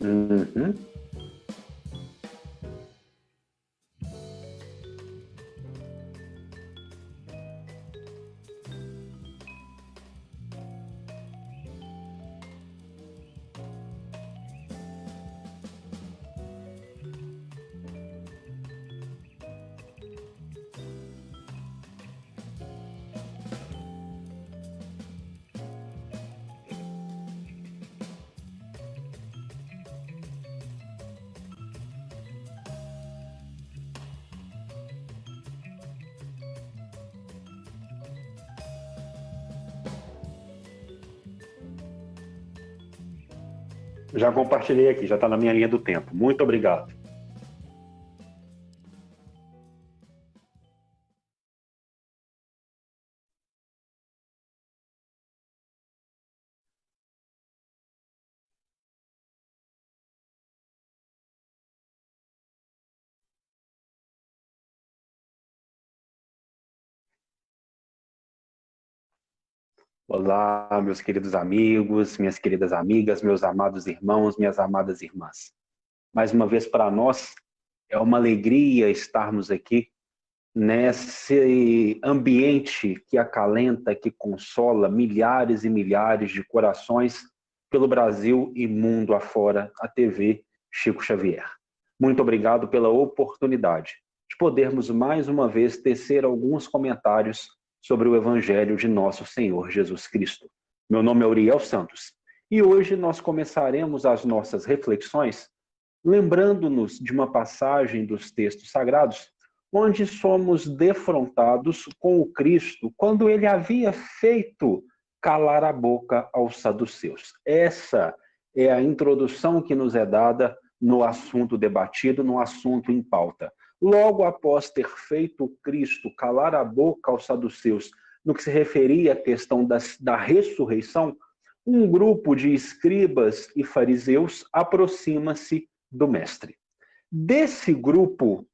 Uhum. Já compartilhei aqui, já está na minha linha do tempo. Muito obrigado. Olá, meus queridos amigos, minhas queridas amigas, meus amados irmãos, minhas amadas irmãs. Mais uma vez para nós é uma alegria estarmos aqui nesse ambiente que acalenta, que consola milhares e milhares de corações pelo Brasil e mundo afora, a TV Chico Xavier. Muito obrigado pela oportunidade de podermos mais uma vez tecer alguns comentários sobre o Evangelho de nosso Senhor Jesus Cristo. Meu nome é Uriel Santos e hoje nós começaremos as nossas reflexões lembrando-nos de uma passagem dos textos sagrados onde somos defrontados com o Cristo quando ele havia feito calar a boca aos saduceus. Essa é a introdução que nos é dada no assunto debatido, no assunto em pauta. Logo após ter feito o Cristo calar a boca aos saduceus, no que se referia à questão da ressurreição, um grupo de escribas e fariseus aproxima-se do mestre. Desse grupo,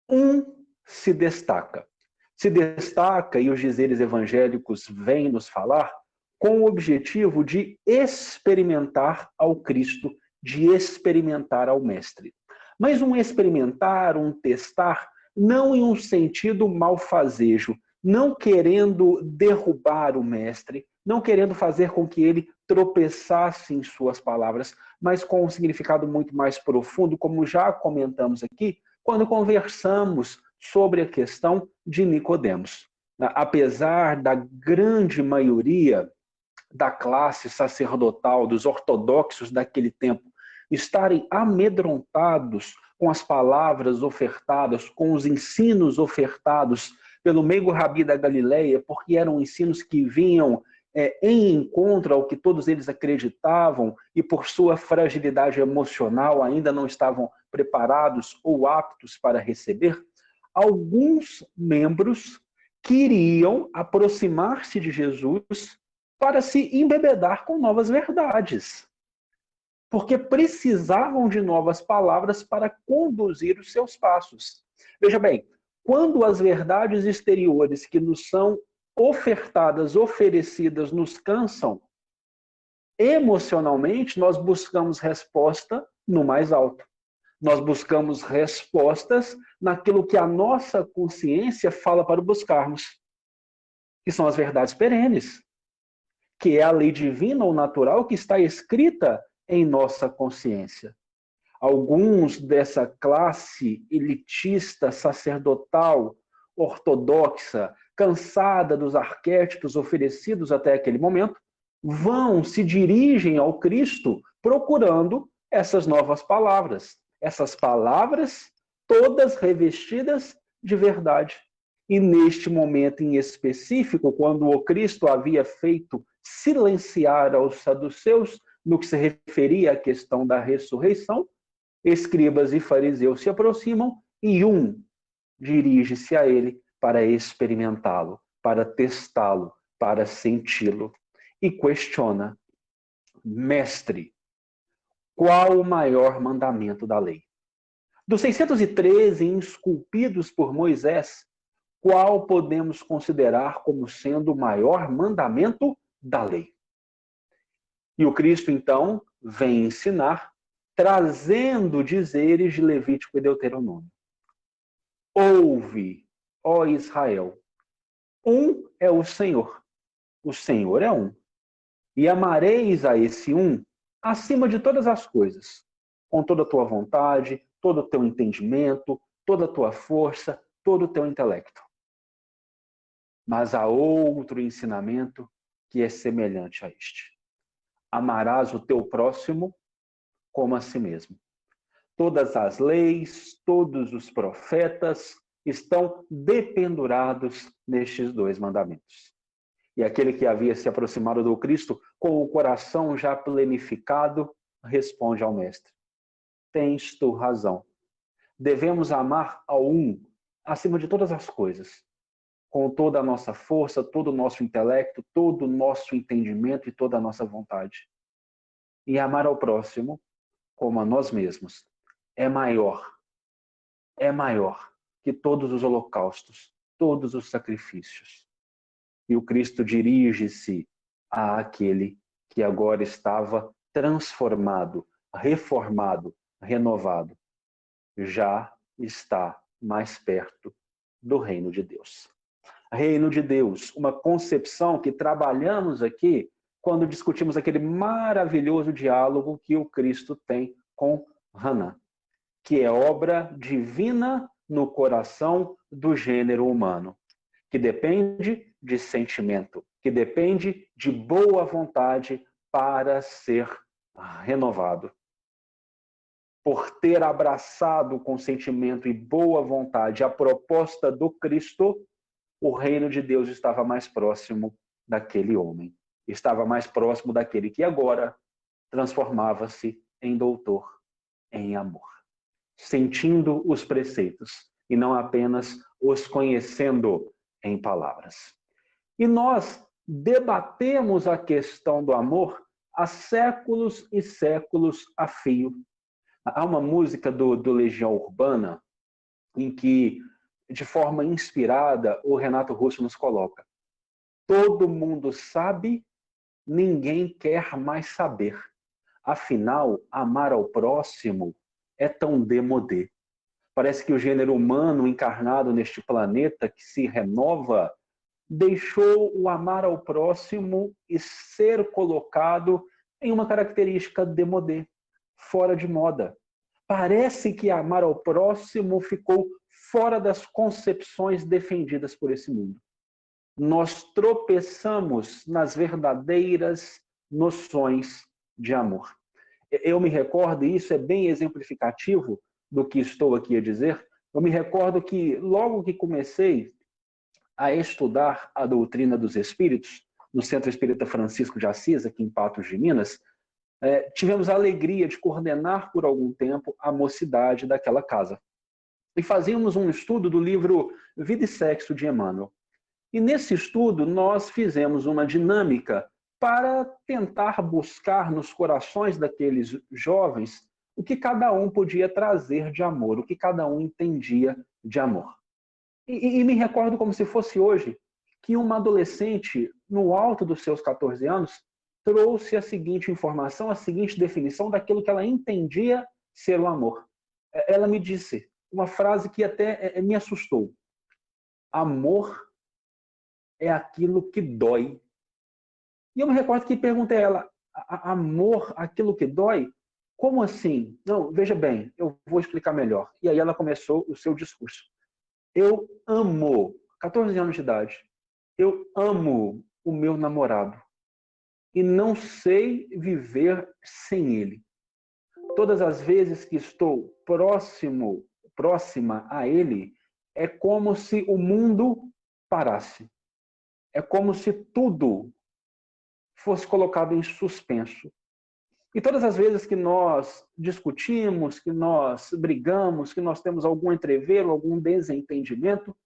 um se destaca. Se destaca, e os dizeres evangélicos vêm nos falar, com o objetivo de experimentar ao Cristo, de experimentar ao mestre. Mas um experimentar, um testar, não em um sentido malfazejo, não querendo derrubar o mestre, não querendo fazer com que ele tropeçasse em suas palavras, mas com um significado muito mais profundo, como já comentamos aqui, quando conversamos sobre a questão de Nicodemos. Apesar da grande maioria da classe sacerdotal, dos ortodoxos daquele tempo, estarem amedrontados com as palavras ofertadas, com os ensinos ofertados pelo meigo Rabi da Galileia, porque eram ensinos que vinham em encontro ao que todos eles acreditavam e por sua fragilidade emocional ainda não estavam preparados ou aptos para receber, alguns membros queriam aproximar-se de Jesus para se embebedar com novas verdades, porque precisavam de novas palavras para conduzir os seus passos. Veja bem, quando as verdades exteriores que nos são ofertadas, oferecidas, nos cansam, emocionalmente nós buscamos resposta no mais alto. Nós buscamos respostas naquilo que a nossa consciência fala para buscarmos, que são as verdades perenes, que é a lei divina ou natural que está escrita em nossa consciência. Alguns dessa classe elitista, sacerdotal, ortodoxa, cansada dos arquétipos oferecidos até aquele momento, se dirigem ao Cristo procurando essas novas palavras. Essas palavras todas revestidas de verdade. E neste momento em específico, quando o Cristo havia feito silenciar aos saduceus, no que se referia à questão da ressurreição, escribas e fariseus se aproximam e um dirige-se a ele para experimentá-lo, para testá-lo, para senti-lo. E questiona: mestre, qual o maior mandamento da lei? Dos 613 esculpidos por Moisés, qual podemos considerar como sendo o maior mandamento da lei? E o Cristo, então, vem ensinar trazendo dizeres de Levítico e Deuteronômio. Ouve, ó Israel, um é o Senhor é um. E amareis a esse um acima de todas as coisas, com toda a tua vontade, todo o teu entendimento, toda a tua força, todo o teu intelecto. Mas há outro ensinamento que é semelhante a este. Amarás o teu próximo como a si mesmo. Todas as leis, todos os profetas estão dependurados nestes dois mandamentos. E aquele que havia se aproximado do Cristo com o coração já plenificado, responde ao Mestre: tens tu razão. Devemos amar ao um acima de todas as coisas, com toda a nossa força, todo o nosso intelecto, todo o nosso entendimento e toda a nossa vontade. E amar ao próximo como a nós mesmos é maior que todos os holocaustos, todos os sacrifícios. E o Cristo dirige-se àquele que agora estava transformado, reformado, renovado. Já está mais perto do reino de Deus. Reino de Deus, uma concepção que trabalhamos aqui quando discutimos aquele maravilhoso diálogo que o Cristo tem com Haná, que é obra divina no coração do gênero humano, que depende de sentimento, que depende de boa vontade para ser renovado. Por ter abraçado com sentimento e boa vontade a proposta do Cristo, o reino de Deus estava mais próximo daquele homem. Estava mais próximo daquele que agora transformava-se em doutor, em amor. Sentindo os preceitos e não apenas os conhecendo em palavras. E nós debatemos a questão do amor há séculos e séculos a fio. Há uma música do Legião Urbana em que, de forma inspirada, o Renato Russo nos coloca: todo mundo sabe, ninguém quer mais saber. Afinal, amar ao próximo é tão démodé. Parece que o gênero humano encarnado neste planeta que se renova deixou o amar ao próximo e ser colocado em uma característica démodé, fora de moda. Parece que amar ao próximo ficou fora das concepções defendidas por esse mundo. Nós tropeçamos nas verdadeiras noções de amor. Eu me recordo, e isso é bem exemplificativo do que estou aqui a dizer, eu me recordo que logo que comecei a estudar a doutrina dos espíritos, no Centro Espírita Francisco de Assis, aqui em Patos de Minas, tivemos a alegria de coordenar por algum tempo a mocidade daquela casa. E fazíamos um estudo do livro Vida e Sexo de Emmanuel. E nesse estudo nós fizemos uma dinâmica para tentar buscar nos corações daqueles jovens o que cada um podia trazer de amor, o que cada um entendia de amor. E me recordo como se fosse hoje que uma adolescente, no alto dos seus 14 anos, trouxe a seguinte informação, a seguinte definição daquilo que ela entendia ser o amor. Ela me disse uma frase que até me assustou: amor é aquilo que dói. E eu me recordo que perguntei a ela: amor, aquilo que dói? Como assim? Não, veja bem, eu vou explicar melhor. E aí ela começou o seu discurso. Eu amo, 14 anos de idade, eu amo o meu namorado e não sei viver sem ele. Todas as vezes que estou próxima a ele, é como se o mundo parasse. É como se tudo fosse colocado em suspenso. E todas as vezes que nós discutimos, que nós brigamos, que nós temos algum entrevero, algum desentendimento,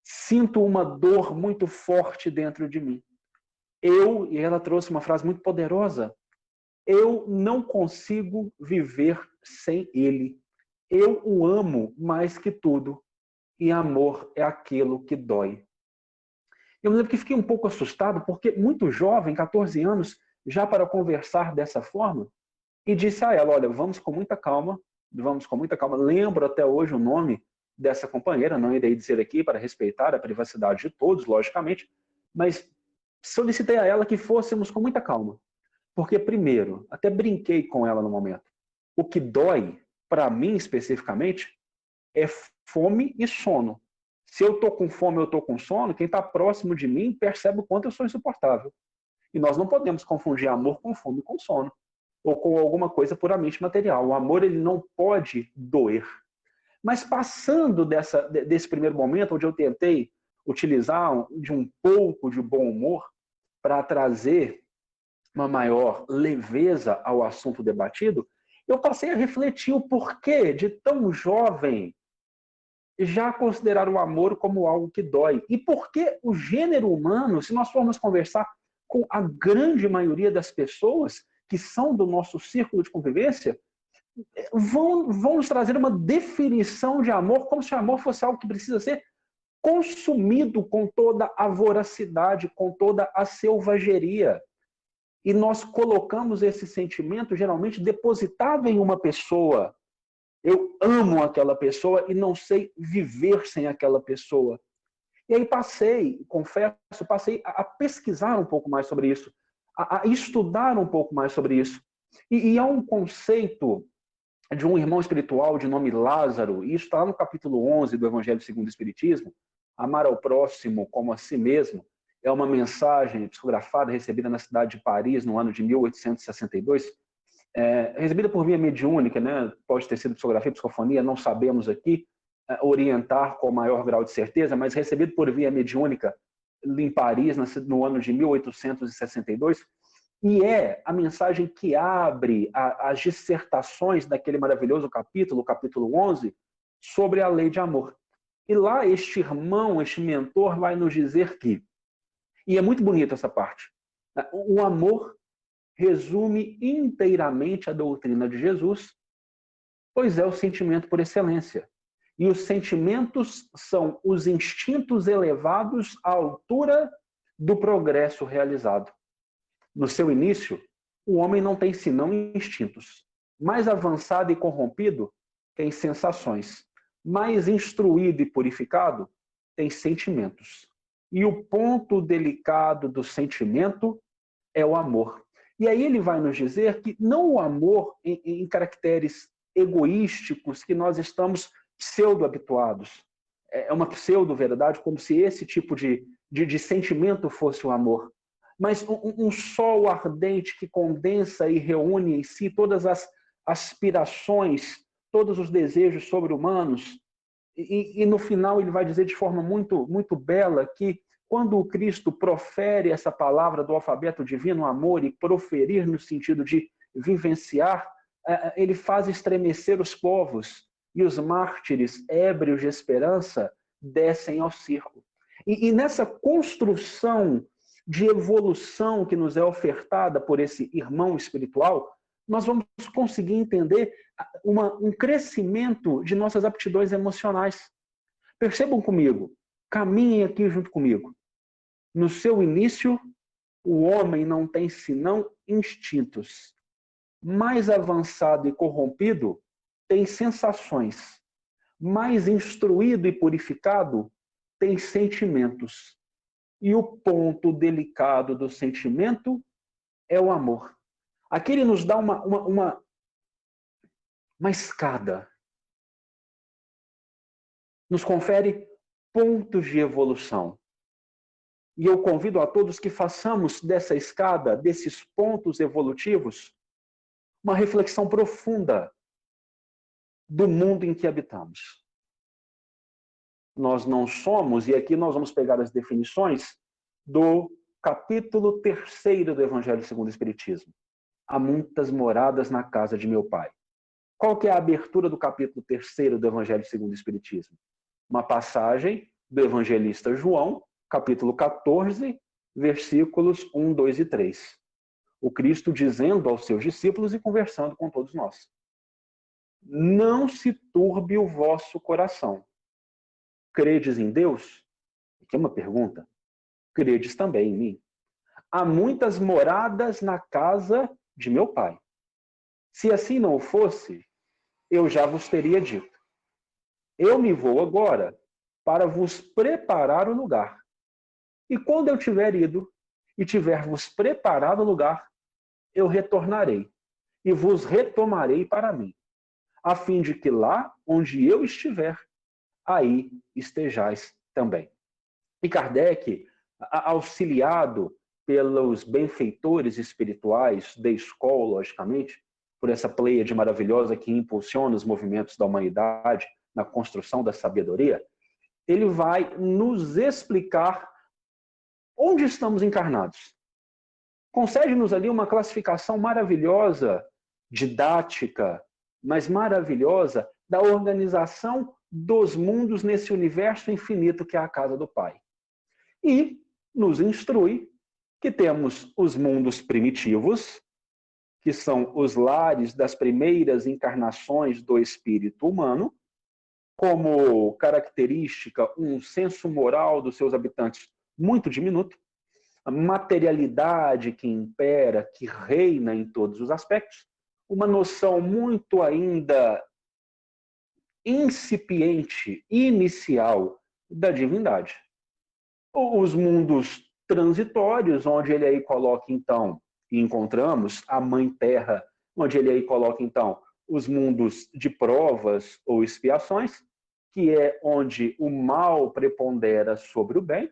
sinto uma dor muito forte dentro de mim. E ela trouxe uma frase muito poderosa: eu não consigo viver sem ele. Eu o amo mais que tudo. E amor é aquilo que dói. Eu me lembro que fiquei um pouco assustado, porque muito jovem, 14 anos, já para conversar dessa forma, e disse a ela, olha, vamos com muita calma, vamos com muita calma. Lembro até hoje o nome dessa companheira, não irei dizer aqui para respeitar a privacidade de todos, logicamente, mas solicitei a ela que fôssemos com muita calma. Porque, primeiro, até brinquei com ela no momento, o que dói, para mim especificamente, é fome e sono. Se eu estou com fome ou eu estou com sono, quem está próximo de mim percebe o quanto eu sou insuportável. E nós não podemos confundir amor com fome e com sono, ou com alguma coisa puramente material. O amor ele não pode doer. Mas passando desse primeiro momento, onde eu tentei utilizar de um pouco de bom humor para trazer uma maior leveza ao assunto debatido, eu passei a refletir o porquê de tão jovem já considerar o amor como algo que dói. E por que o gênero humano, se nós formos conversar com a grande maioria das pessoas que são do nosso círculo de convivência, vão nos trazer uma definição de amor como se o amor fosse algo que precisa ser consumido com toda a voracidade, com toda a selvageria. E nós colocamos esse sentimento geralmente depositado em uma pessoa. Eu amo aquela pessoa e não sei viver sem aquela pessoa. E aí confesso, passei a pesquisar um pouco mais sobre isso, a estudar um pouco mais sobre isso. E há um conceito de um irmão espiritual de nome Lázaro, e isso está lá no capítulo 11 do Evangelho segundo o Espiritismo, amar ao próximo como a si mesmo, é uma mensagem psicografada recebida na cidade de Paris no ano de 1862, recebida por via mediúnica, né? Pode ter sido psicografia, psicofonia, não sabemos aqui orientar com o maior grau de certeza, mas recebido por via mediúnica em Paris no ano de 1862, e é a mensagem que abre as dissertações daquele maravilhoso capítulo, o capítulo 11, sobre a lei de amor. E lá este irmão, este mentor vai nos dizer que, e é muito bonita essa parte, o amor resume inteiramente a doutrina de Jesus, pois é o sentimento por excelência. E os sentimentos são os instintos elevados à altura do progresso realizado. No seu início, o homem não tem senão instintos. Mais avançado e corrompido, tem sensações. Mais instruído e purificado, tem sentimentos. E o ponto delicado do sentimento é o amor. E aí ele vai nos dizer que não o amor em caracteres egoísticos que nós estamos pseudo-habituados. É uma pseudo-verdade, como se esse tipo de sentimento fosse o amor. Mas um sol ardente que condensa e reúne em si todas as aspirações, todos os desejos sobre-humanos. E no final ele vai dizer de forma muito, muito bela que quando o Cristo profere essa palavra do alfabeto divino, amor, e proferir no sentido de vivenciar, ele faz estremecer os povos, e os mártires, ébrios de esperança, descem ao circo. E nessa construção de evolução que nos é ofertada por esse irmão espiritual, nós vamos conseguir entender um crescimento de nossas aptidões emocionais. Percebam comigo, caminhem aqui junto comigo. No seu início, o homem não tem senão instintos. Mais avançado e corrompido, tem sensações. Mais instruído e purificado, tem sentimentos. E o ponto delicado do sentimento é o amor. Aqui ele nos dá uma escada. Nos confere pontos de evolução. E eu convido a todos que façamos dessa escada, desses pontos evolutivos, uma reflexão profunda do mundo em que habitamos. Nós não somos, e aqui nós vamos pegar as definições do capítulo 3º do Evangelho segundo o Espiritismo. Há muitas moradas na casa de meu Pai. Qual que é a abertura do capítulo 3º do Evangelho segundo o Espiritismo? Uma passagem do evangelista João, capítulo 14, versículos 1, 2 e 3. O Cristo dizendo aos seus discípulos e conversando com todos nós. Não se turbe o vosso coração. Credes em Deus? Aqui é uma pergunta. Credes também em mim. Há muitas moradas na casa de meu Pai. Se assim não fosse, eu já vos teria dito. Eu me vou agora para vos preparar o lugar. E quando eu tiver ido e tiver vos preparado o lugar, eu retornarei e vos retomarei para mim, a fim de que lá onde eu estiver, aí estejais também. E Kardec, auxiliado pelos benfeitores espirituais da escola, logicamente, por essa pleiade maravilhosa que impulsiona os movimentos da humanidade na construção da sabedoria, ele vai nos explicar onde estamos encarnados. Concede-nos ali uma classificação maravilhosa, didática, mas maravilhosa, da organização dos mundos nesse universo infinito que é a casa do Pai. E nos instrui que temos os mundos primitivos, que são os lares das primeiras encarnações do espírito humano, como característica um senso moral dos seus habitantes muito diminuto, a materialidade que impera, que reina em todos os aspectos, uma noção muito ainda incipiente, inicial da divindade. Os mundos transitórios, onde ele aí coloca, então, e encontramos a Mãe Terra, onde ele aí coloca, então, os mundos de provas ou expiações, que é onde o mal prepondera sobre o bem,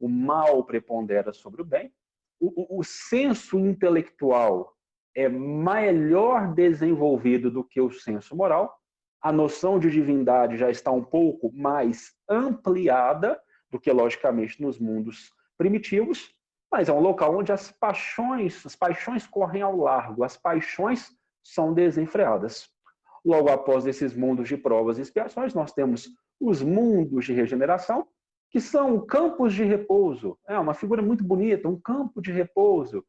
o mal prepondera sobre o bem, o senso intelectual é melhor desenvolvido do que o senso moral, a noção de divindade já está um pouco mais ampliada do que, logicamente, nos mundos primitivos, mas é um local onde as paixões correm ao largo, as paixões são desenfreadas. Logo após esses mundos de provas e expiações, nós temos os mundos de regeneração, que são campos de repouso. É uma figura muito bonita, um campo de repouso,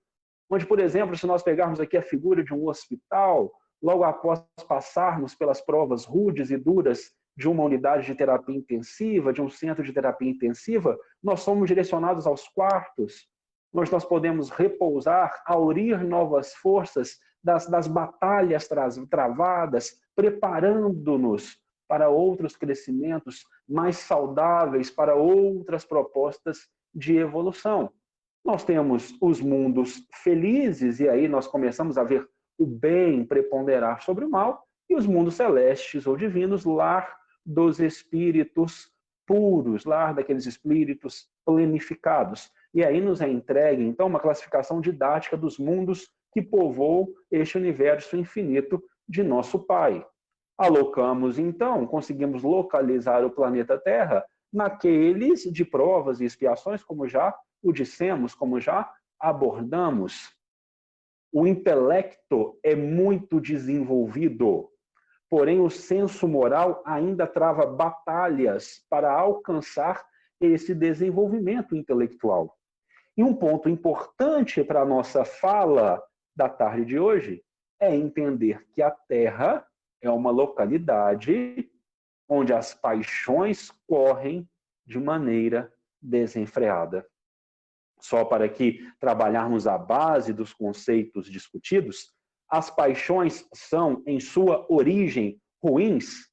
onde, por exemplo, se nós pegarmos aqui a figura de um hospital, logo após passarmos pelas provas rudes e duras de uma unidade de terapia intensiva, de um centro de terapia intensiva, nós somos direcionados aos quartos, onde nós podemos repousar, aurir novas forças das batalhas travadas, preparando-nos para outros crescimentos mais saudáveis, para outras propostas de evolução. Nós temos os mundos felizes, e aí nós começamos a ver o bem preponderar sobre o mal, e os mundos celestes ou divinos, lar dos espíritos puros, lar daqueles espíritos plenificados. E aí nos é entregue, então, uma classificação didática dos mundos que povoam este universo infinito de nosso Pai. Alocamos, então, conseguimos localizar o planeta Terra naqueles de provas e expiações, como já o dissemos, como já abordamos. O intelecto é muito desenvolvido, porém o senso moral ainda trava batalhas para alcançar esse desenvolvimento intelectual. E um ponto importante para a nossa fala da tarde de hoje é entender que a Terra é uma localidade onde as paixões correm de maneira desenfreada. Só para que trabalharmos a base dos conceitos discutidos, as paixões são, em sua origem, ruins?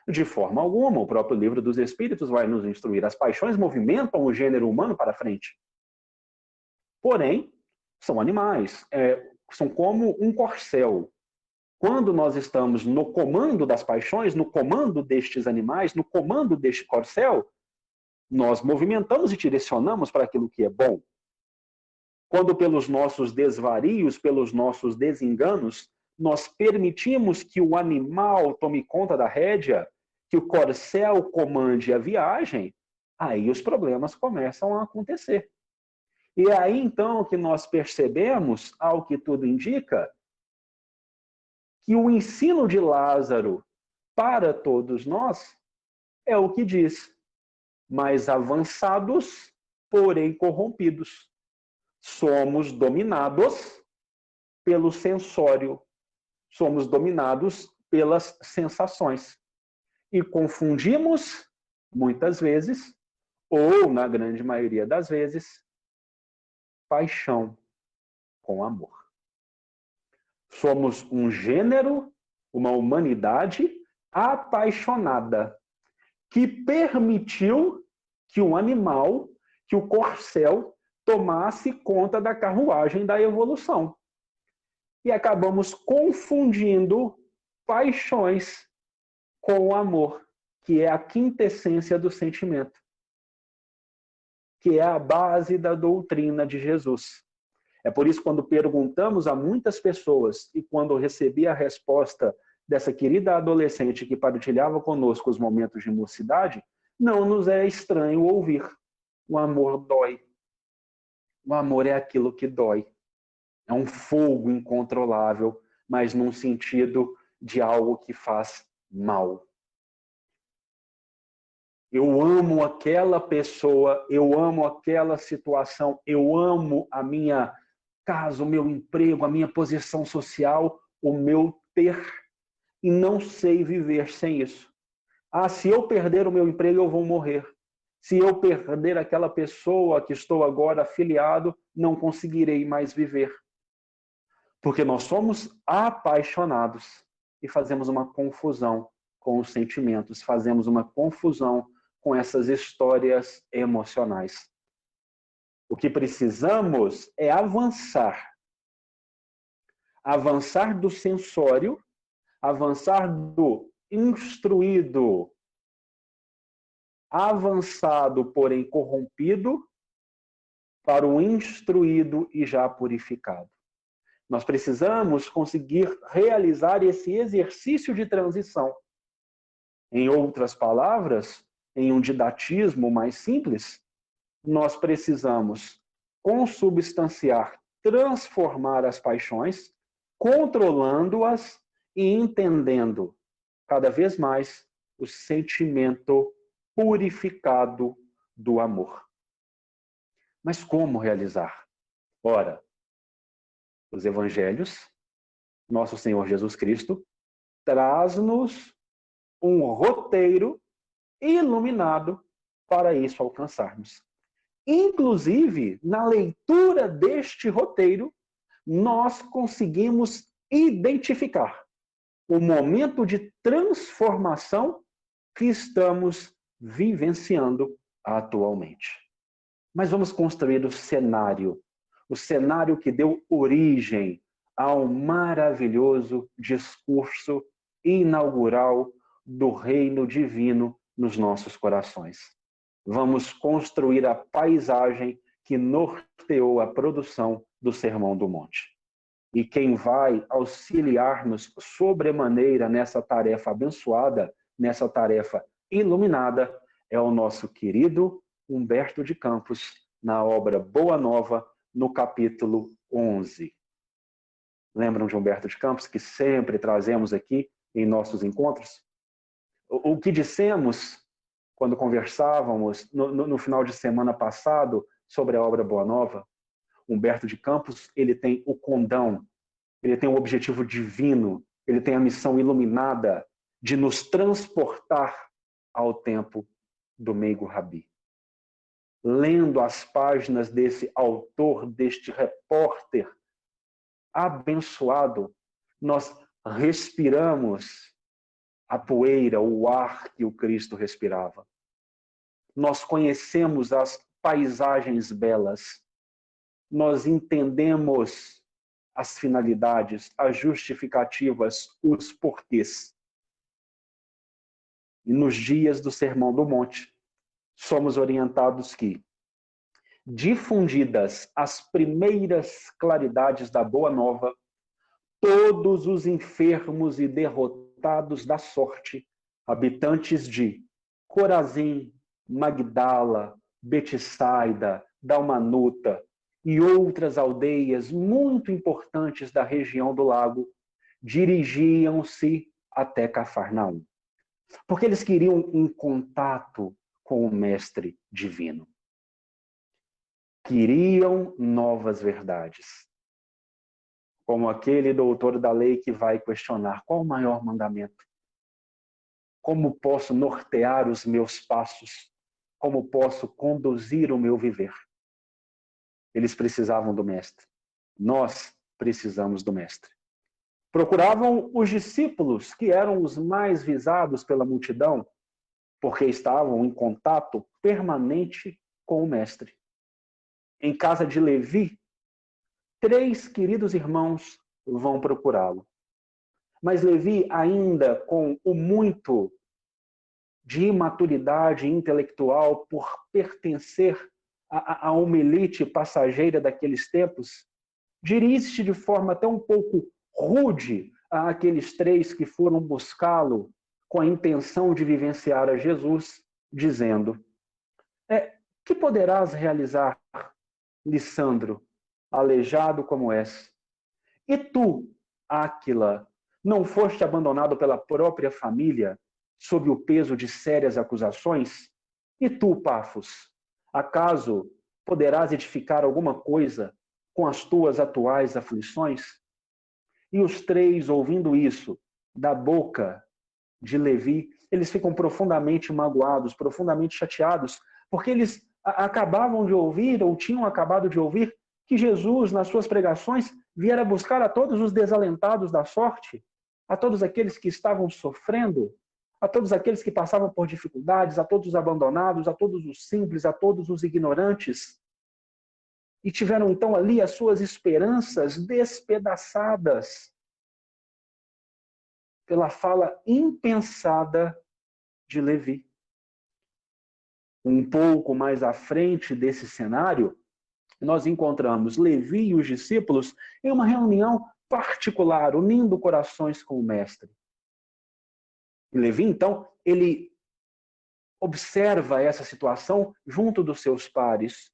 De forma alguma, o próprio Livro dos Espíritos vai nos instruir. As paixões movimentam o gênero humano para frente. Porém, são animais, são como um corcel. Quando nós estamos no comando das paixões, no comando destes animais, no comando deste corcel, nós movimentamos e direcionamos para aquilo que é bom. Quando pelos nossos desvarios, pelos nossos desenganos, nós permitimos que o animal tome conta da rédea, que o corcel comande a viagem, aí os problemas começam a acontecer. E é aí então que nós percebemos, ao que tudo indica, que o ensino de Lázaro para todos nós é o que diz: mais avançados, porém corrompidos. Somos dominados pelo sensório, somos dominados pelas sensações. E confundimos, muitas vezes, ou na grande maioria das vezes, paixão com amor. Somos um gênero, uma humanidade apaixonada, que permitiu que um animal, que o corcel, tomasse conta da carruagem da evolução. E acabamos confundindo paixões com o amor, que é a quintessência do sentimento, que é a base da doutrina de Jesus. É por isso, quando perguntamos a muitas pessoas, e quando recebi a resposta dessa querida adolescente que partilhava conosco os momentos de mocidade, não nos é estranho ouvir: o amor dói. O amor é aquilo que dói. É um fogo incontrolável, mas num sentido de algo que faz mal. Eu amo aquela pessoa, eu amo aquela situação, eu amo a minha casa, o meu emprego, a minha posição social, o meu ter, e não sei viver sem isso. Ah, se eu perder o meu emprego, eu vou morrer. Se eu perder aquela pessoa que estou agora afiliado, não conseguirei mais viver. Porque nós somos apaixonados e fazemos uma confusão com os sentimentos, fazemos uma confusão com essas histórias emocionais. O que precisamos é avançar. Avançar do sensório, avançar do instruído, avançado, porém corrompido, para o instruído e já purificado. Nós precisamos conseguir realizar esse exercício de transição. Em outras palavras, em um didatismo mais simples, nós precisamos consubstanciar, transformar as paixões, controlando-as e entendendo cada vez mais o sentimento purificado do amor. Mas como realizar? Ora, os evangelhos, nosso Senhor Jesus Cristo, traz-nos um roteiro iluminado para isso alcançarmos. Inclusive, na leitura deste roteiro, nós conseguimos identificar o momento de transformação que estamos vivenciando atualmente. Mas vamos construir o cenário que deu origem ao maravilhoso discurso inaugural do reino divino nos nossos corações. Vamos construir a paisagem que norteou a produção do Sermão do Monte. E quem vai auxiliar-nos sobremaneira nessa tarefa abençoada, nessa tarefa iluminada, é o nosso querido Humberto de Campos, na obra Boa Nova, no capítulo 11. Lembram de Humberto de Campos, que sempre trazemos aqui em nossos encontros? O que dissemos quando conversávamos no final de semana passado sobre a obra Boa Nova? Humberto de Campos, ele tem o condão, ele tem o objetivo divino, ele tem a missão iluminada de nos transportar ao tempo do meigo Rabi. Lendo as páginas desse autor, deste repórter abençoado, nós respiramos a poeira, o ar que o Cristo respirava. Nós conhecemos as paisagens belas. Nós entendemos as finalidades, as justificativas, os porquês. E nos dias do Sermão do Monte, somos orientados que, difundidas as primeiras claridades da Boa Nova, todos os enfermos e derrotados da sorte, habitantes de Corazim, Magdala, Betsaida, Dalmanuta e outras aldeias muito importantes da região do lago, dirigiam-se até Cafarnaum, porque eles queriam um contato com o Mestre Divino. Queriam novas verdades. Como aquele doutor da lei que vai questionar: qual o maior mandamento? Como posso nortear os meus passos? Como posso conduzir o meu viver? Eles precisavam do Mestre. Nós precisamos do Mestre. Procuravam os discípulos, que eram os mais visados pela multidão, porque estavam em contato permanente com o Mestre. Em casa de Levi, 3 queridos irmãos vão procurá-lo. Mas Levi, ainda com o muito de imaturidade intelectual por pertencer a uma elite passageira daqueles tempos, dirige-se de forma até um pouco rude àqueles 3 que foram buscá-lo com a intenção de vivenciar a Jesus, dizendo: que poderás realizar, Lissandro, aleijado como és? E tu, Áquila, não foste abandonado pela própria família, sob o peso de sérias acusações? E tu, Pafos, acaso poderás edificar alguma coisa com as tuas atuais aflições? E os 3, ouvindo isso, da boca de Levi, eles ficam profundamente magoados, profundamente chateados, porque eles acabavam de ouvir, ou tinham acabado de ouvir, que Jesus, nas suas pregações, viera buscar a todos os desalentados da sorte, a todos aqueles que estavam sofrendo, a todos aqueles que passavam por dificuldades, a todos os abandonados, a todos os simples, a todos os ignorantes. E tiveram então ali as suas esperanças despedaçadas pela fala impensada de Levi. Um pouco mais à frente desse cenário, nós encontramos Levi e os discípulos em uma reunião particular, unindo corações com o Mestre. E Levi, então, ele observa essa situação junto dos seus pares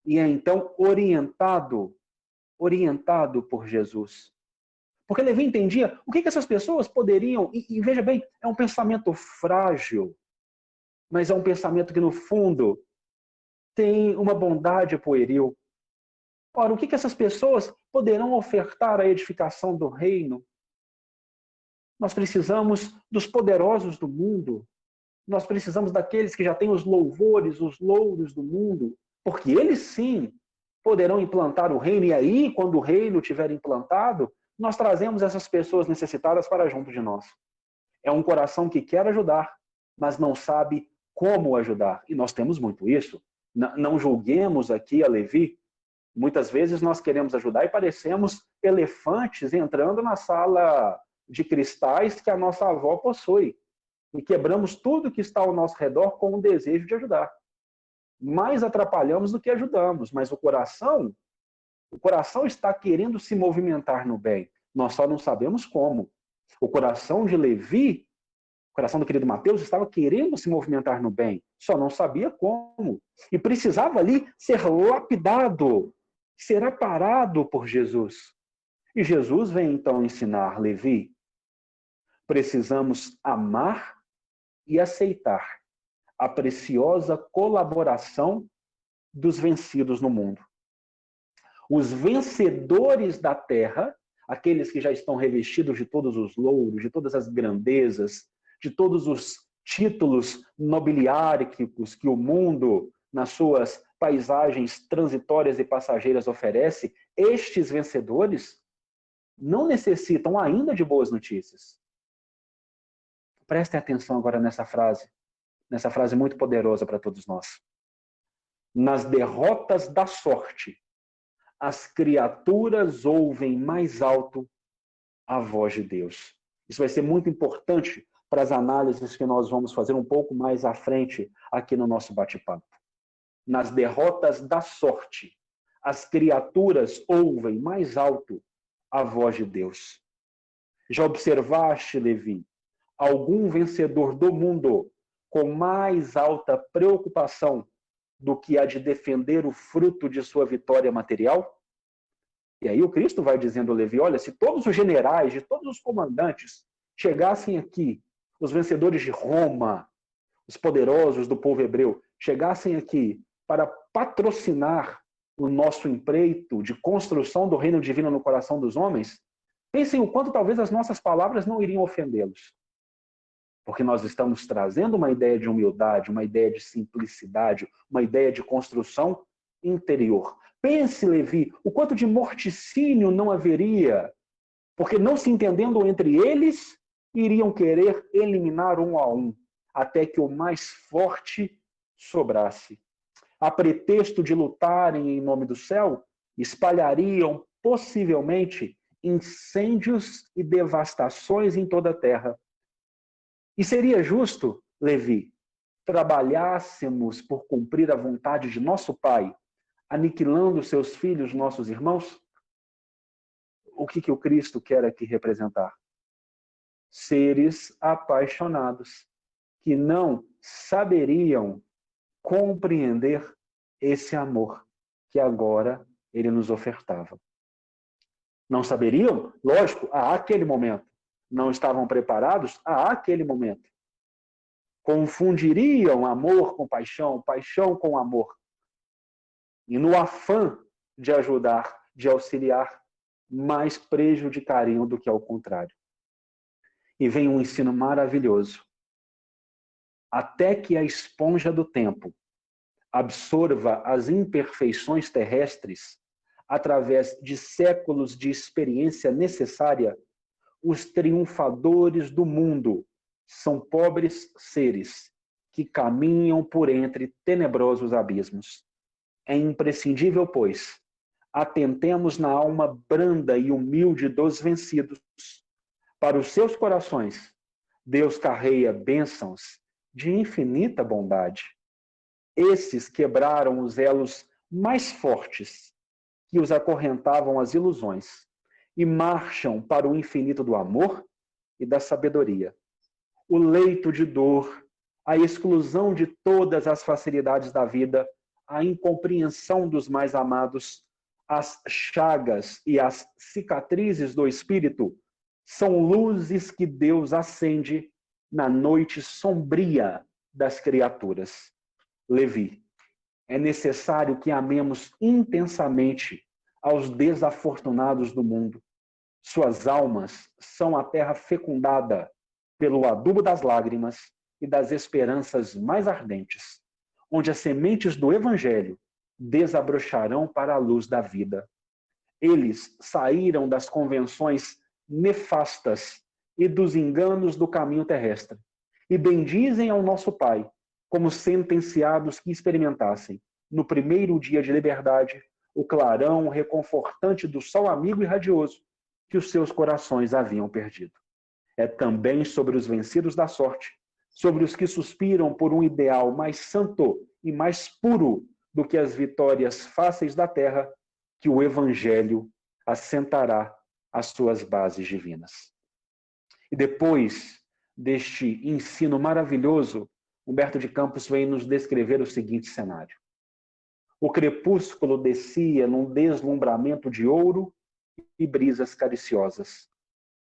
e é então orientado por Jesus. Porque Levi entendia o que essas pessoas poderiam, e veja bem, é um pensamento frágil, mas é um pensamento que, no fundo, tem uma bondade pueril. Ora, o que essas pessoas poderão ofertar à edificação do reino? Nós precisamos dos poderosos do mundo. Nós precisamos daqueles que já têm os louvores, os louros do mundo, porque eles sim poderão implantar o reino. E aí, quando o reino estiver implantado, nós trazemos essas pessoas necessitadas para junto de nós. É um coração que quer ajudar, mas não sabe como ajudar. E nós temos muito isso. Não julguemos aqui a Levi. Muitas vezes nós queremos ajudar e parecemos elefantes entrando na sala de cristais que a nossa avó possui. E quebramos tudo que está ao nosso redor com o desejo de ajudar. Mais atrapalhamos do que ajudamos, mas o coração está querendo se movimentar no bem. Nós só não sabemos como. O coração de Levi, o coração do querido Mateus, estava querendo se movimentar no bem, só não sabia como. E precisava ali ser lapidado, ser aparado por Jesus. E Jesus vem então ensinar Levi: precisamos amar e aceitar a preciosa colaboração dos vencidos no mundo. Os vencedores da terra, aqueles que já estão revestidos de todos os louros, de todas as grandezas, de todos os títulos nobiliárquicos que o mundo, nas suas paisagens transitórias e passageiras, oferece, estes vencedores não necessitam ainda de boas notícias. Prestem atenção agora nessa frase muito poderosa para todos nós. Nas derrotas da sorte, as criaturas ouvem mais alto a voz de Deus. Isso vai ser muito importante para as análises que nós vamos fazer um pouco mais à frente aqui no nosso bate-papo. Nas derrotas da sorte, as criaturas ouvem mais alto a voz de Deus. Já observaste, Levi, algum vencedor do mundo com mais alta preocupação do que a de defender o fruto de sua vitória material? E aí o Cristo vai dizendo a Levi: olha, se todos os generais, de todos os comandantes chegassem aqui, os vencedores de Roma, os poderosos do povo hebreu, chegassem aqui para patrocinar o nosso empreito de construção do reino divino no coração dos homens, pensem o quanto talvez as nossas palavras não iriam ofendê-los. Porque nós estamos trazendo uma ideia de humildade, uma ideia de simplicidade, uma ideia de construção interior. Pense, Levi, o quanto de morticínio não haveria Porque não se entendendo entre eles, iriam querer eliminar um a um, até que o mais forte sobrasse. A pretexto de lutarem em nome do céu, espalhariam possivelmente incêndios e devastações em toda a terra. E seria justo, Levi, trabalhássemos por cumprir a vontade de nosso Pai, aniquilando seus filhos, nossos irmãos? O que o Cristo quer aqui representar? Seres apaixonados, que não saberiam compreender esse amor que agora ele nos ofertava. Não saberiam? Lógico, a aquele momento. Não estavam preparados a aquele momento. Confundiriam amor com paixão, paixão com amor. E no afã de ajudar, de auxiliar, mais prejudicariam do que ao contrário. E vem um ensino maravilhoso. Até que a esponja do tempo absorva as imperfeições terrestres, através de séculos de experiência necessária, os triunfadores do mundo são pobres seres que caminham por entre tenebrosos abismos. É imprescindível, pois, atentemos na alma branda e humilde dos vencidos. Para os seus corações, Deus carrega bênçãos de infinita bondade. Esses quebraram os elos mais fortes que os acorrentavam às ilusões e marcham para o infinito do amor e da sabedoria. O leito de dor, a exclusão de todas as facilidades da vida, a incompreensão dos mais amados, as chagas e as cicatrizes do espírito são luzes que Deus acende na noite sombria das criaturas. Levi, é necessário que amemos intensamente aos desafortunados do mundo. Suas almas são a terra fecundada pelo adubo das lágrimas e das esperanças mais ardentes, onde as sementes do Evangelho desabrocharão para a luz da vida. Eles saíram das convenções nefastas e dos enganos do caminho terrestre e bendizem ao nosso Pai como sentenciados que experimentassem, no primeiro dia de liberdade, o clarão reconfortante do sol amigo e radioso que os seus corações haviam perdido. É também sobre os vencidos da sorte, sobre os que suspiram por um ideal mais santo e mais puro do que as vitórias fáceis da terra, que o Evangelho assentará as suas bases divinas. E depois deste ensino maravilhoso, Humberto de Campos vem nos descrever o seguinte cenário. O crepúsculo descia num deslumbramento de ouro e brisas cariciosas.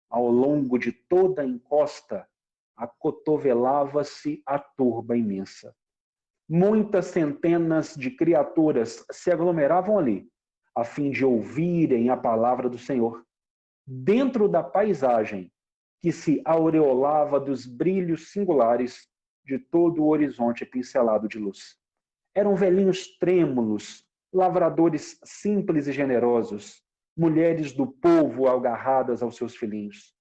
Ao longo de toda a encosta, acotovelava-se a turba imensa. Muitas centenas de criaturas se aglomeravam ali, a fim de ouvirem a palavra do Senhor. Dentro da paisagem que se aureolava dos brilhos singulares de todo o horizonte pincelado de luz. Eram velhinhos trêmulos, lavradores simples e generosos, mulheres do povo agarradas aos seus filhinhos.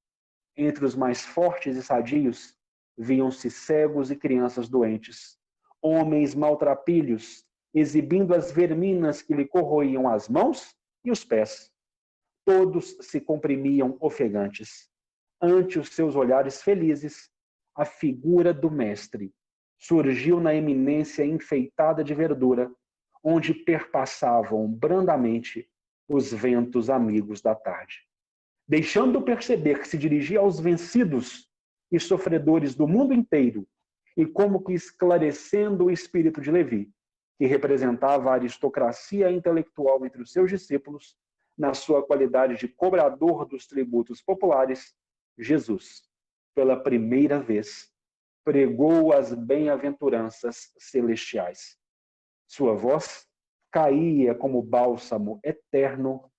Entre os mais fortes e sadios, viam-se cegos e crianças doentes, homens maltrapilhos, exibindo as verminas que lhe corroíam as mãos e os pés. Todos se comprimiam ofegantes. Ante os seus olhares felizes, a figura do mestre surgiu na eminência enfeitada de verdura, onde perpassavam brandamente os ventos amigos da tarde. Deixando perceber que se dirigia aos vencidos e sofredores do mundo inteiro, e como que esclarecendo o espírito de Levi, que representava a aristocracia intelectual entre os seus discípulos, na sua qualidade de cobrador dos tributos populares, Jesus, pela primeira vez, pregou as bem-aventuranças celestiais. Sua voz caía como bálsamo eterno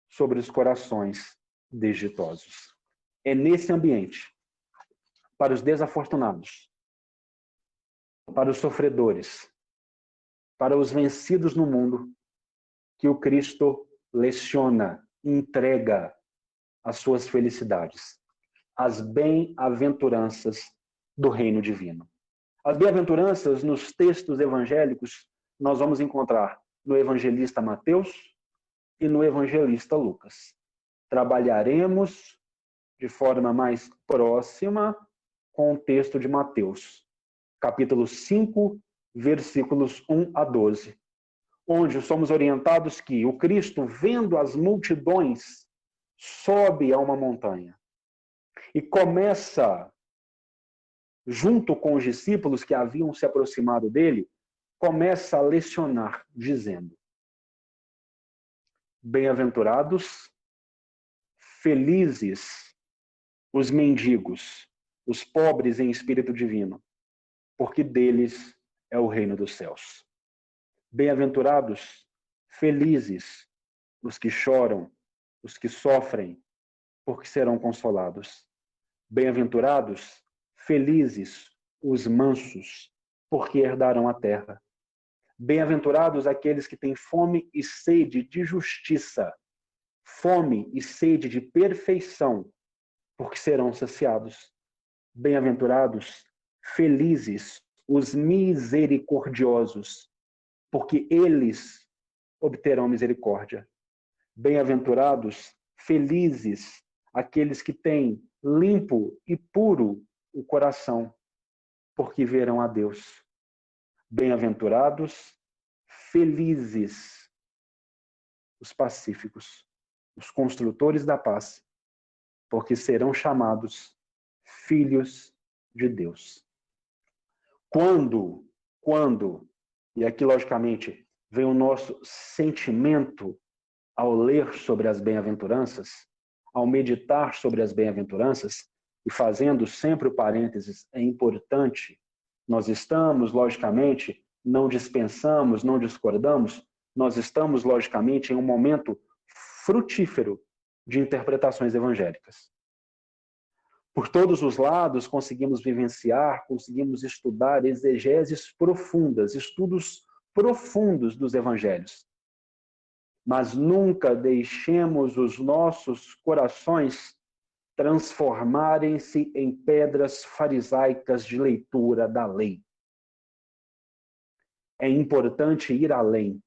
sobre os corações desditosos. É nesse ambiente, para os desafortunados, para os sofredores, para os vencidos no mundo, que o Cristo leciona, entrega as suas felicidades, as bem-aventuranças do reino divino. As bem-aventuranças nos textos evangélicos nós vamos encontrar no evangelista Mateus e no evangelista Lucas. Trabalharemos de forma mais próxima com o texto de Mateus, capítulo 5, versículos 1 a 12, onde somos orientados que o Cristo, vendo as multidões, sobe a uma montanha e começa, junto com os discípulos que haviam se aproximado dele, começa a lecionar, dizendo: bem-aventurados, felizes os mendigos, os pobres em espírito divino, porque deles é o reino dos céus. Bem-aventurados, felizes os que choram, os que sofrem, porque serão consolados. Bem-aventurados, felizes os mansos, porque herdarão a terra. Bem-aventurados aqueles que têm fome e sede de justiça, fome e sede de perfeição, porque serão saciados. Bem-aventurados, felizes os misericordiosos, porque eles obterão misericórdia. Bem-aventurados, felizes aqueles que têm limpo e puro o coração, porque verão a Deus. Bem-aventurados, felizes os pacíficos, os construtores da paz, porque serão chamados filhos de Deus. Quando, e aqui logicamente vem o nosso sentimento ao ler sobre as bem-aventuranças, ao meditar sobre as bem-aventuranças, e fazendo sempre o parênteses, é importante, nós estamos, logicamente, não dispensamos, não discordamos, nós estamos, logicamente, em um momento frutífero de interpretações evangélicas. Por todos os lados, conseguimos vivenciar, conseguimos estudar exegeses profundas, estudos profundos dos evangelhos. Mas nunca deixemos os nossos corações transformarem-se em pedras farisaicas de leitura da lei. É importante ir além.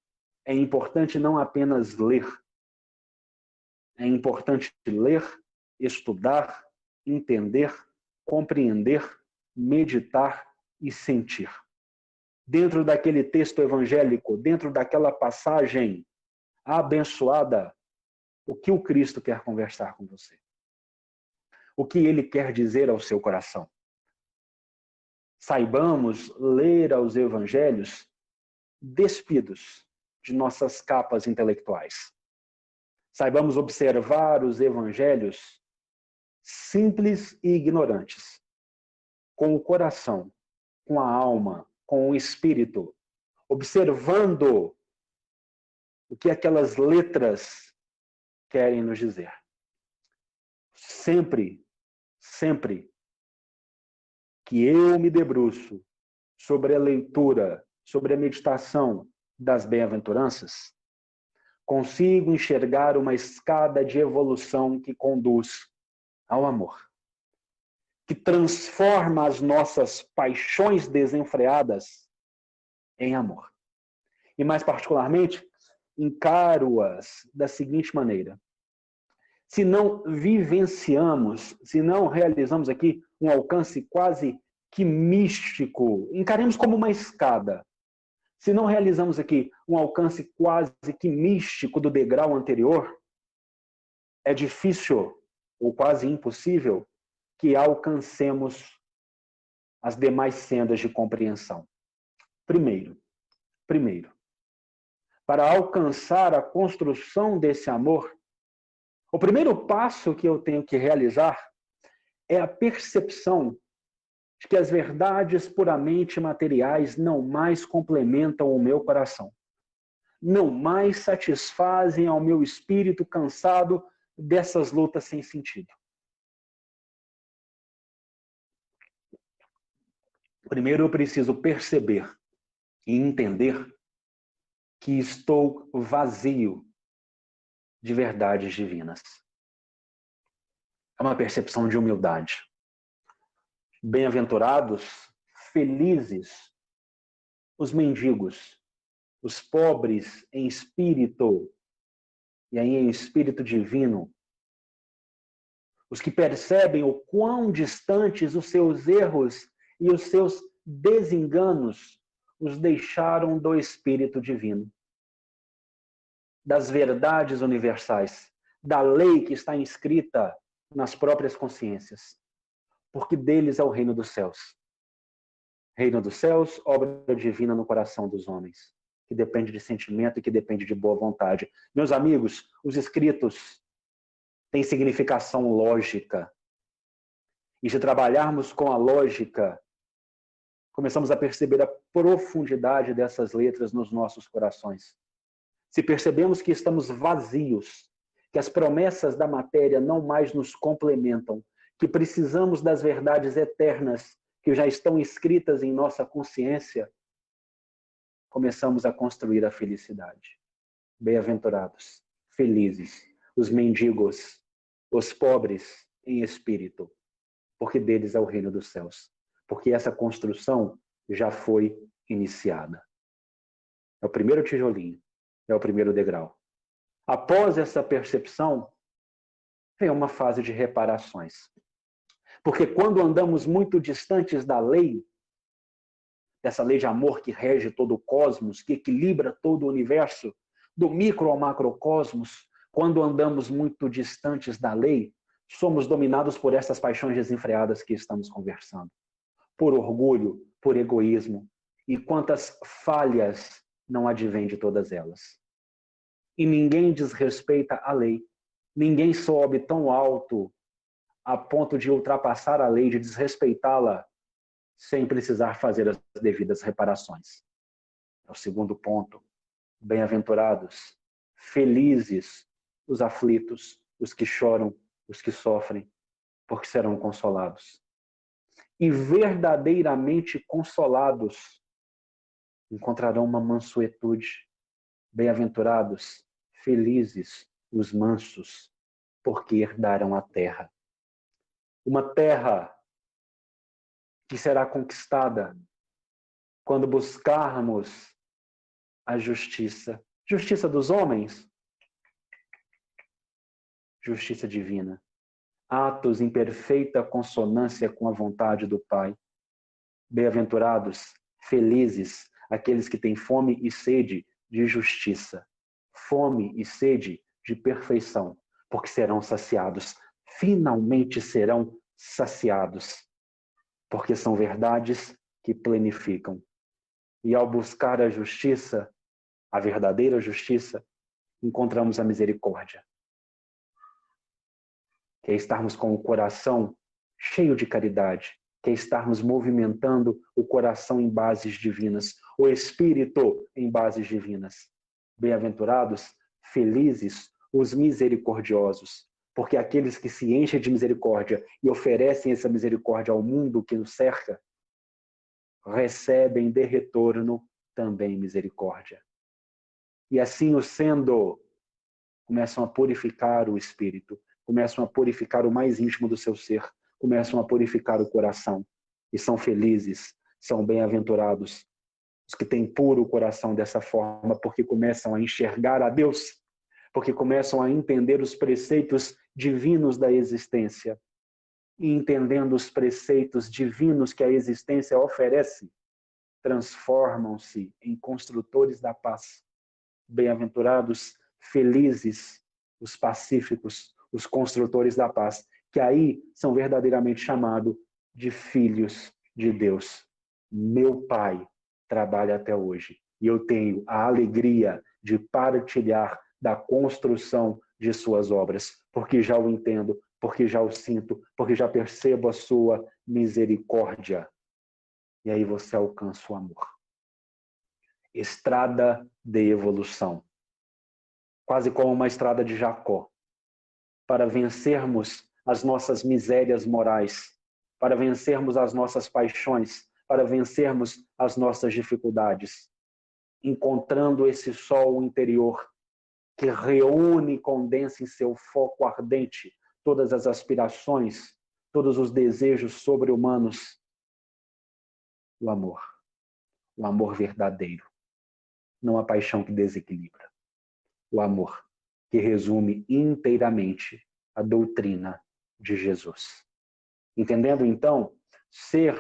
É importante não apenas ler. É importante ler, estudar, entender, compreender, meditar e sentir. Dentro daquele texto evangélico, dentro daquela passagem abençoada, o que o Cristo quer conversar com você? O que ele quer dizer ao seu coração? Saibamos ler aos evangelhos despidos de nossas capas intelectuais. Saibamos observar os evangelhos simples e ignorantes, com o coração, com a alma, com o espírito, observando o que aquelas letras querem nos dizer. Sempre que eu me debruço sobre a leitura, sobre a meditação das bem-aventuranças, consigo enxergar uma escada de evolução que conduz ao amor, que transforma as nossas paixões desenfreadas em amor. E mais particularmente, encaro-as da seguinte maneira: se não vivenciamos, se não realizamos aqui um alcance quase que místico, encaremos como uma escada. Se não realizamos aqui um alcance quase que místico do degrau anterior, é difícil ou quase impossível que alcancemos as demais sendas de compreensão. Primeiro, para alcançar a construção desse amor, o primeiro passo que eu tenho que realizar é a percepção de que as verdades puramente materiais não mais complementam o meu coração, não mais satisfazem ao meu espírito cansado dessas lutas sem sentido. Primeiro eu preciso perceber e entender que estou vazio de verdades divinas. É uma percepção de humildade. Bem-aventurados, felizes, os mendigos, os pobres em espírito, e aí em espírito divino, os que percebem o quão distantes os seus erros e os seus desenganos os deixaram do espírito divino, das verdades universais, da lei que está inscrita nas próprias consciências, porque deles é o reino dos céus. Reino dos céus, obra divina no coração dos homens, que depende de sentimento e que depende de boa vontade. Meus amigos, os escritos têm significação lógica. E se trabalharmos com a lógica, começamos a perceber a profundidade dessas letras nos nossos corações. Se percebemos que estamos vazios, que as promessas da matéria não mais nos complementam, que precisamos das verdades eternas que já estão escritas em nossa consciência, começamos a construir a felicidade. Bem-aventurados, felizes, os mendigos, os pobres em espírito, porque deles é o reino dos céus. Porque essa construção já foi iniciada. É o primeiro tijolinho, é o primeiro degrau. Após essa percepção, vem uma fase de reparações. Porque quando andamos muito distantes da lei, dessa lei de amor que rege todo o cosmos, que equilibra todo o universo, do micro ao macrocosmos, quando andamos muito distantes da lei, somos dominados por essas paixões desenfreadas que estamos conversando. Por orgulho, por egoísmo. E quantas falhas não advêm de todas elas. E ninguém desrespeita a lei. Ninguém sobe tão alto a ponto de ultrapassar a lei, de desrespeitá-la, sem precisar fazer as devidas reparações. É o segundo ponto. Bem-aventurados, felizes os aflitos, os que choram, os que sofrem, porque serão consolados. E verdadeiramente consolados encontrarão uma mansuetude. Bem-aventurados, felizes os mansos, porque herdarão a terra. Uma terra que será conquistada quando buscarmos a justiça. Justiça dos homens? Justiça divina. Atos em perfeita consonância com a vontade do Pai. Bem-aventurados, felizes, aqueles que têm fome e sede de justiça. Fome e sede de perfeição, porque serão saciados. Finalmente serão saciados, porque são verdades que plenificam. E ao buscar a justiça, a verdadeira justiça, encontramos a misericórdia. Que é estarmos com o coração cheio de caridade, que é estarmos movimentando o coração em bases divinas, o espírito em bases divinas. Bem-aventurados, felizes os misericordiosos, porque aqueles que se enchem de misericórdia e oferecem essa misericórdia ao mundo que nos cerca, recebem de retorno também misericórdia. E assim o sendo, começam a purificar o espírito, começam a purificar o mais íntimo do seu ser, começam a purificar o coração. E são felizes, são bem-aventurados os que têm puro o coração dessa forma, porque começam a enxergar a Deus, porque começam a entender os preceitos divinos da existência. E entendendo os preceitos divinos que a existência oferece, transformam-se em construtores da paz. Bem-aventurados, felizes, os pacíficos, os construtores da paz, que aí são verdadeiramente chamados de filhos de Deus. Meu Pai trabalha até hoje e eu tenho a alegria de partilhar da construção de suas obras, porque já o entendo, porque já o sinto, porque já percebo a sua misericórdia. E aí você alcança o amor. Estrada de evolução. Quase como uma estrada de Jacó. Para vencermos as nossas misérias morais, para vencermos as nossas paixões, para vencermos as nossas dificuldades. Encontrando esse sol interior que reúne e condensa em seu foco ardente todas as aspirações, todos os desejos sobre-humanos. O amor verdadeiro, não a paixão que desequilibra. O amor que resume inteiramente a doutrina de Jesus. Entendendo, então, ser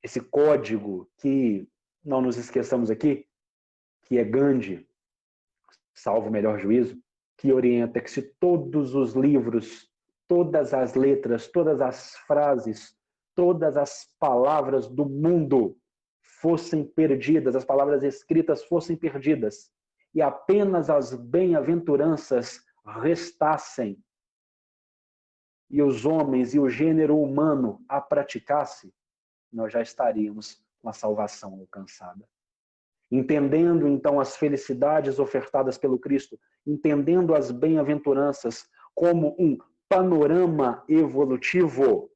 esse código que, não nos esqueçamos aqui, que é Gandhi, salvo o melhor juízo, que orienta que se todos os livros, todas as letras, todas as frases, todas as palavras do mundo fossem perdidas, as palavras escritas fossem perdidas, e apenas as bem-aventuranças restassem, e os homens e o gênero humano a praticasse, nós já estaríamos com a salvação alcançada. Entendendo, então, as felicidades ofertadas pelo Cristo, entendendo as bem-aventuranças como um panorama evolutivo,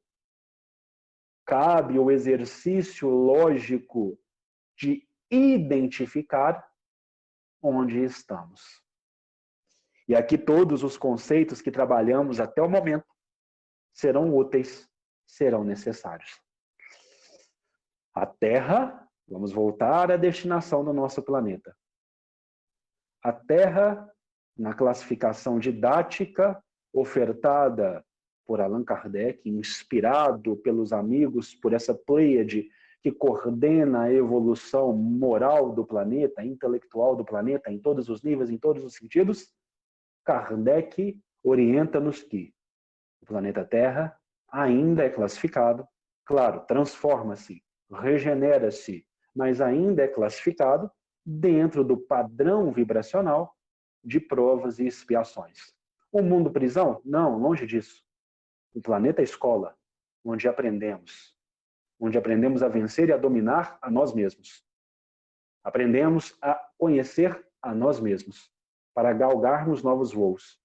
cabe o exercício lógico de identificar onde estamos. E aqui todos os conceitos que trabalhamos até o momento serão úteis, serão necessários. A Terra, vamos voltar à destinação do nosso planeta. A Terra, na classificação didática ofertada por Allan Kardec, inspirado pelos amigos, por essa pleiade que coordena a evolução moral do planeta, intelectual do planeta, em todos os níveis, em todos os sentidos, Kardec orienta-nos que o planeta Terra ainda é classificado, claro, transforma-se, regenera-se, mas ainda é classificado dentro do padrão vibracional de provas e expiações. O mundo prisão? Não, longe disso. O planeta escola, onde aprendemos a vencer e a dominar a nós mesmos. Aprendemos a conhecer a nós mesmos, para galgarmos novos voos,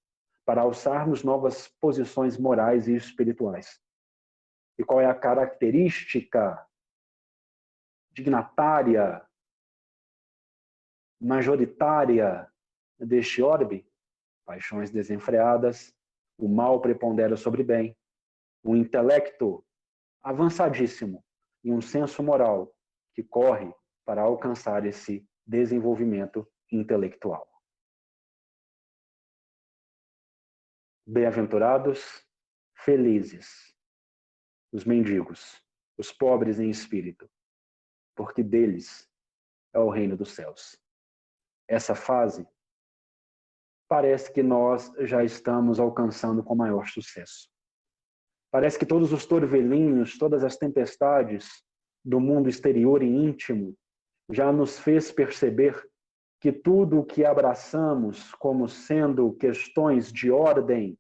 para alçarmos novas posições morais e espirituais. E qual é a característica dignatária, majoritária deste orbe? Paixões desenfreadas, o mal prepondera sobre o bem, um intelecto avançadíssimo e um senso moral que corre para alcançar esse desenvolvimento intelectual. Bem-aventurados, felizes, os mendigos, os pobres em espírito, porque deles é o reino dos céus. Essa fase parece que nós já estamos alcançando com maior sucesso. Parece que todos os torvelinhos, todas as tempestades do mundo exterior e íntimo já nos fez perceber que tudo o que abraçamos como sendo questões de ordem,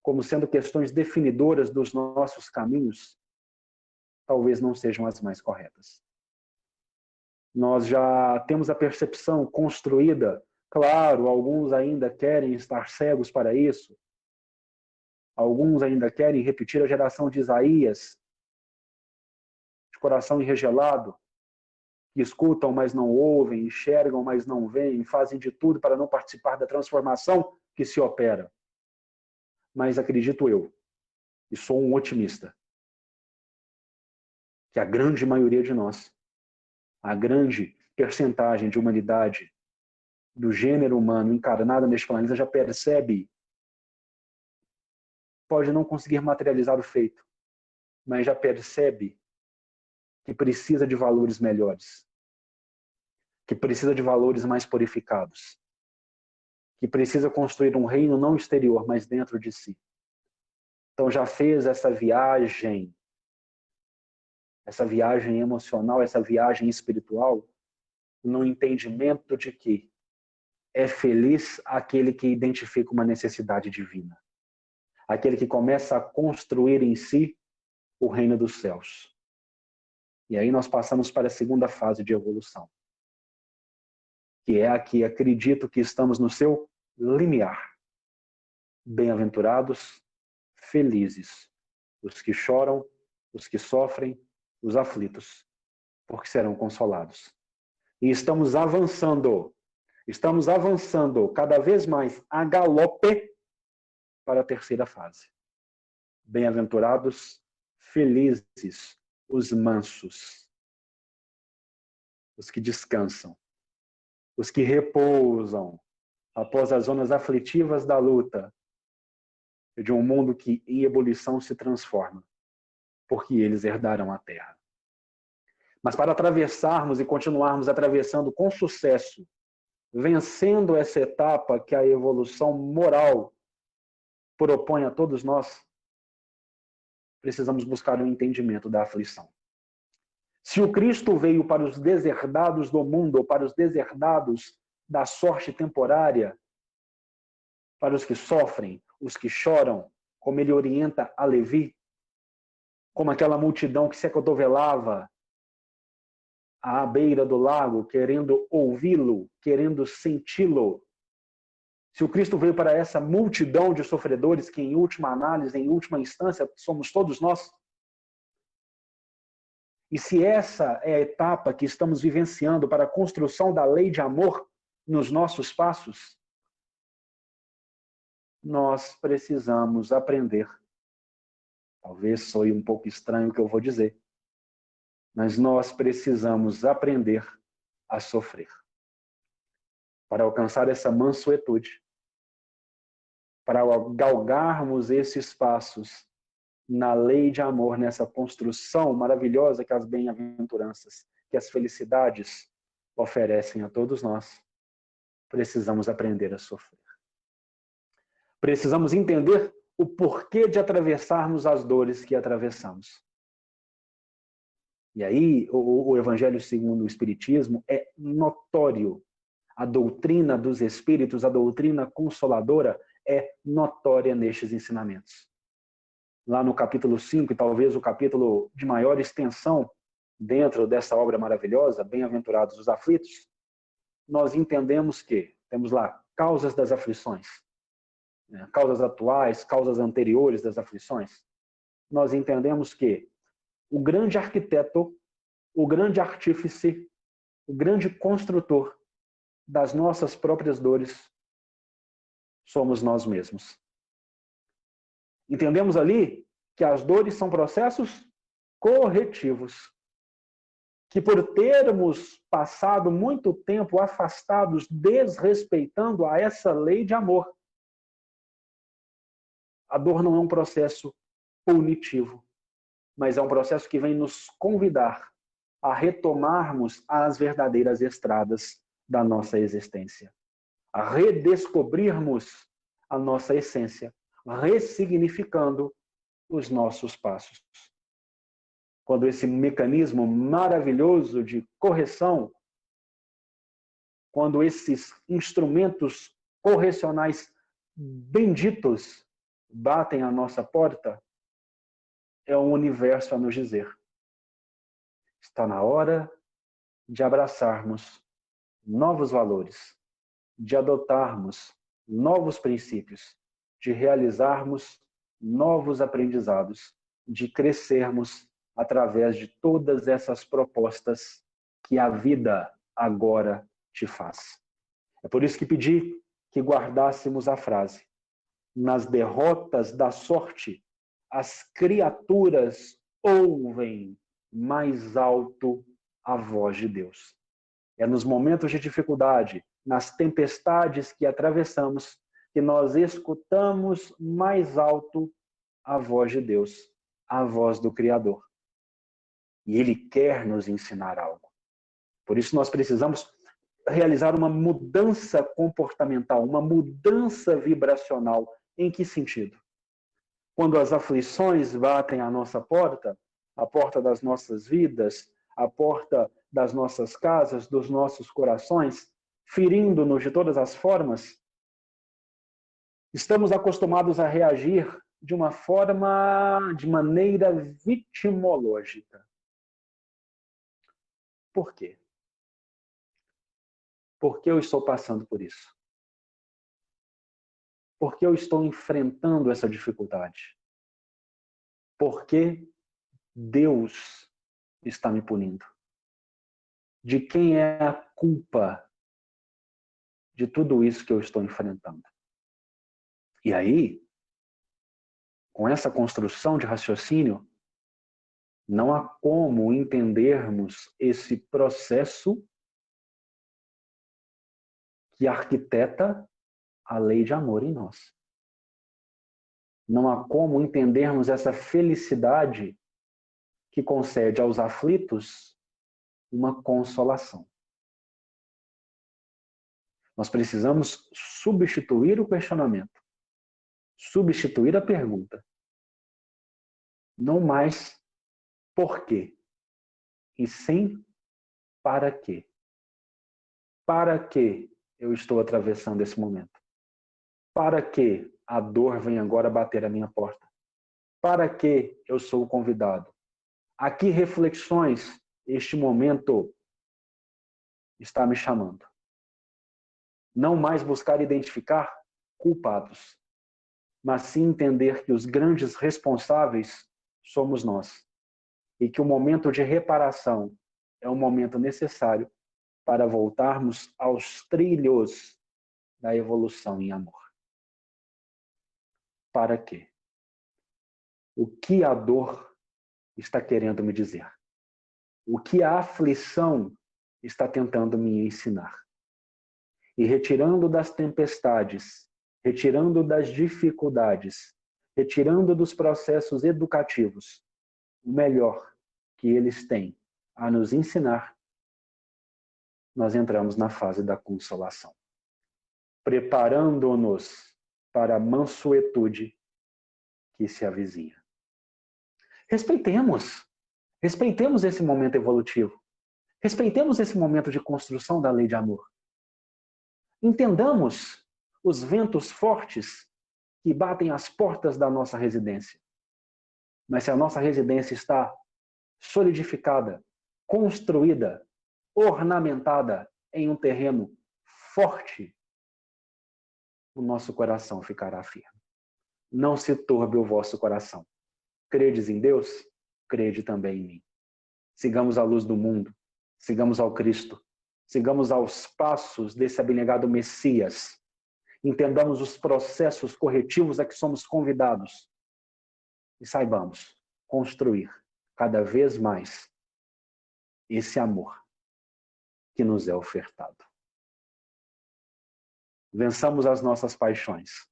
como sendo questões definidoras dos nossos caminhos, talvez não sejam as mais corretas. Nós já temos a percepção construída, claro, alguns ainda querem estar cegos para isso, alguns ainda querem repetir a geração de Isaías, de coração enregelado, que escutam, mas não ouvem, enxergam, mas não veem, fazem de tudo para não participar da transformação que se opera. Mas acredito eu, e sou um otimista, que a grande maioria de nós, a grande percentagem de humanidade, do gênero humano encarnado neste planeta já percebe, pode não conseguir materializar o feito, mas já percebe que precisa de valores melhores, que precisa de valores mais purificados, que precisa construir um reino não exterior, mas dentro de si. Então já fez essa viagem emocional, essa viagem espiritual, no entendimento de que é feliz aquele que identifica uma necessidade divina, aquele que começa a construir em si o reino dos céus. E aí nós passamos para a segunda fase de evolução, que é a que acredito que estamos no seu limiar. Bem-aventurados, felizes, os que choram, os que sofrem, os aflitos, porque serão consolados. E estamos avançando cada vez mais a galope para a terceira fase. Bem-aventurados, felizes, os mansos, os que descansam, os que repousam após as zonas aflitivas da luta, de um mundo que em ebulição se transforma, porque eles herdarão a terra. Mas para atravessarmos e continuarmos atravessando com sucesso, vencendo essa etapa que a evolução moral propõe a todos nós, precisamos buscar um entendimento da aflição. Se o Cristo veio para os deserdados do mundo, ou para os deserdados da sorte temporária, para os que sofrem, os que choram, como ele orienta a Levi, como aquela multidão que se acotovelava à beira do lago, querendo ouvi-lo, querendo senti-lo. Se o Cristo veio para essa multidão de sofredores, que em última análise, em última instância, somos todos nós, e se essa é a etapa que estamos vivenciando para a construção da lei de amor nos nossos passos, nós precisamos aprender. Talvez soe um pouco estranho o que eu vou dizer, mas nós precisamos aprender a sofrer para alcançar essa mansuetude, para galgarmos esses passos na lei de amor, nessa construção maravilhosa que as bem-aventuranças, que as felicidades oferecem a todos nós. Precisamos aprender a sofrer. Precisamos entender o porquê de atravessarmos as dores que atravessamos. E aí, o Evangelho segundo o Espiritismo é notório. A doutrina dos Espíritos, a doutrina consoladora, é notória nestes ensinamentos. Lá no capítulo 5, e talvez o capítulo de maior extensão dentro dessa obra maravilhosa, Bem-aventurados os aflitos, nós entendemos que temos lá causas das aflições, causas atuais, causas anteriores das aflições. Nós entendemos que o grande arquiteto, o grande artífice, o grande construtor das nossas próprias dores somos nós mesmos. Entendemos ali que as dores são processos corretivos, que por termos passado muito tempo afastados, desrespeitando a essa lei de amor, a dor não é um processo punitivo, mas é um processo que vem nos convidar a retomarmos as verdadeiras estradas da nossa existência, a redescobrirmos a nossa essência, ressignificando os nossos passos. Quando esse mecanismo maravilhoso de correção, quando esses instrumentos correcionais benditos batem à nossa porta, é um universo a nos dizer: está na hora de abraçarmos novos valores, de adotarmos novos princípios, de realizarmos novos aprendizados, de crescermos através de todas essas propostas que a vida agora te faz. É por isso que pedi que guardássemos a frase: nas derrotas da sorte, as criaturas ouvem mais alto a voz de Deus. É nos momentos de dificuldade, nas tempestades que atravessamos, que nós escutamos mais alto a voz de Deus, a voz do Criador. E Ele quer nos ensinar algo. Por isso nós precisamos realizar uma mudança comportamental, uma mudança vibracional. Em que sentido? Quando as aflições batem à nossa porta, a porta das nossas vidas, a porta das nossas casas, dos nossos corações, ferindo-nos de todas as formas, estamos acostumados a reagir de uma forma, de maneira vitimológica. Por quê? Por que eu estou passando por isso? Por que eu estou enfrentando essa dificuldade? Por que Deus está me punindo? De quem é a culpa de tudo isso que eu estou enfrentando? E aí, com essa construção de raciocínio, não há como entendermos esse processo que arquiteta a lei de amor em nós. Não há como entendermos essa felicidade que concede aos aflitos uma consolação. Nós precisamos substituir o questionamento, substituir a pergunta. Não mais por quê, e sim para quê. Para que eu estou atravessando esse momento? Para que a dor vem agora bater à minha porta? Para que eu sou convidado? A que reflexões este momento está me chamando? Não mais buscar identificar culpados, mas sim entender que os grandes responsáveis somos nós. E que o momento de reparação é um momento necessário para voltarmos aos trilhos da evolução em amor. Para quê? O que a dor está querendo me dizer? O que a aflição está tentando me ensinar? E retirando das tempestades, retirando das dificuldades, retirando dos processos educativos, o melhor que eles têm a nos ensinar, nós entramos na fase da consolação, preparando-nos para a mansuetude que se avizinha. Respeitemos esse momento evolutivo. Respeitemos esse momento de construção da lei de amor. Entendamos os ventos fortes que batem às portas da nossa residência. Mas se a nossa residência está solidificada, construída, ornamentada em um terreno forte, o nosso coração ficará firme. Não se turbe o vosso coração. Credes em Deus? Crede também em mim. Sigamos a luz do mundo, sigamos ao Cristo, sigamos aos passos desse abnegado Messias. Entendamos os processos corretivos a que somos convidados e saibamos construir cada vez mais esse amor que nos é ofertado. Vençamos as nossas paixões.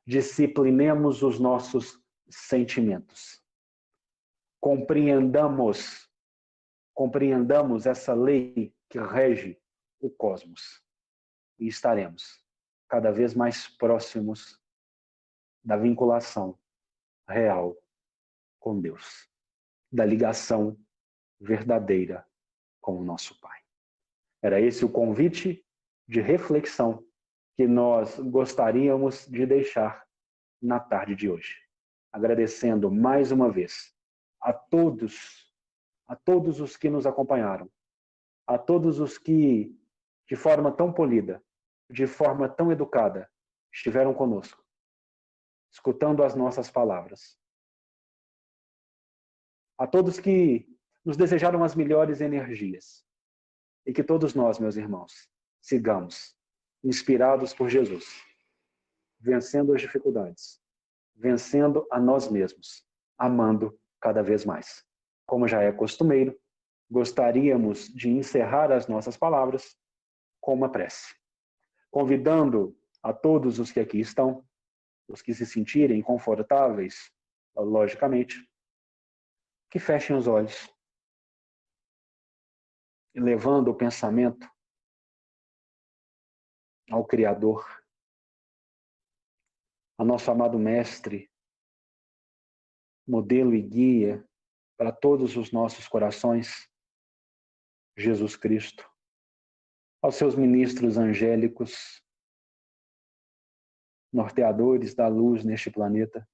Disciplinemos os nossos sentimentos. Compreendamos essa lei que rege o cosmos. E estaremos cada vez mais próximos da vinculação real com Deus, da ligação verdadeira com o nosso Pai. Era esse o convite de reflexão que nós gostaríamos de deixar na tarde de hoje. Agradecendo mais uma vez a todos os que nos acompanharam, a todos os que, de forma tão polida, de forma tão educada, estiveram conosco, escutando as nossas palavras. A todos que nos desejaram as melhores energias. E que todos nós, meus irmãos, sigamos inspirados por Jesus, vencendo as dificuldades, vencendo a nós mesmos, amando cada vez mais. Como já é costumeiro, gostaríamos de encerrar as nossas palavras com uma prece, convidando a todos os que aqui estão, os que se sentirem confortáveis, logicamente, que fechem os olhos e levando o pensamento ao Criador, a nosso amado Mestre, modelo e guia para todos os nossos corações, Jesus Cristo, aos seus ministros angélicos, norteadores da luz neste planeta,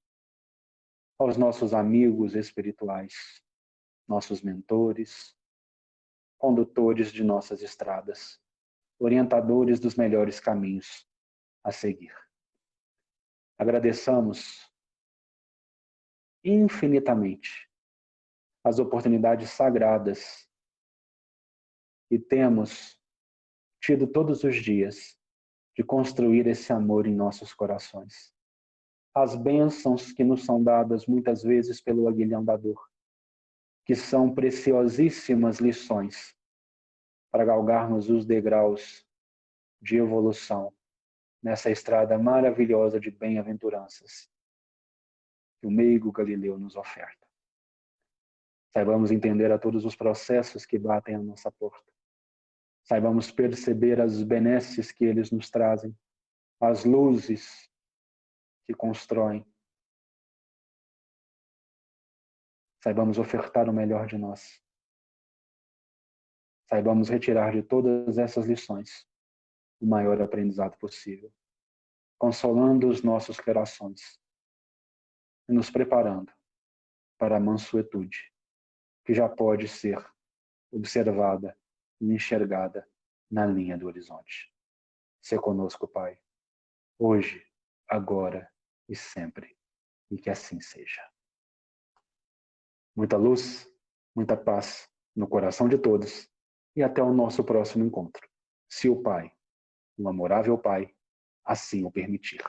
aos nossos amigos espirituais, nossos mentores, condutores de nossas estradas, orientadores dos melhores caminhos a seguir. Agradeçamos infinitamente as oportunidades sagradas que temos tido todos os dias de construir esse amor em nossos corações. as bênçãos que nos são dadas muitas vezes pelo aguilhão da dor, que são preciosíssimas lições para galgarmos os degraus de evolução nessa estrada maravilhosa de bem-aventuranças que o meigo Galileu nos oferta. Saibamos entender a todos os processos que batem à nossa porta. Saibamos perceber as benesses que eles nos trazem, as luzes que constroem. Saibamos ofertar o melhor de nós. Saibamos retirar de todas essas lições o maior aprendizado possível, consolando os nossos corações e nos preparando para a mansuetude que já pode ser observada e enxergada na linha do horizonte. Sê conosco, Pai, hoje, agora e sempre, e que assim seja. Muita luz, muita paz no coração de todos e até o nosso próximo encontro, se o Pai, o amorável Pai, assim o permitir.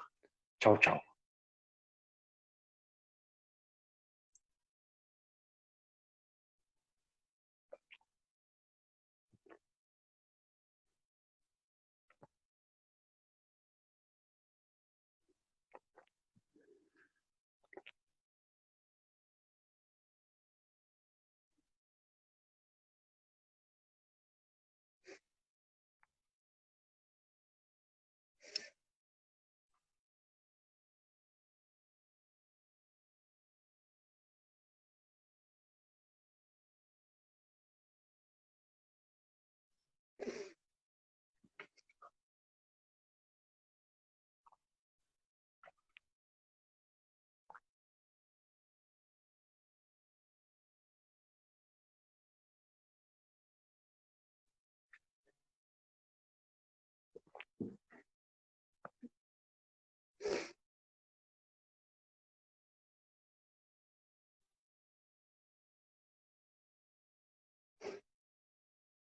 Tchau, tchau.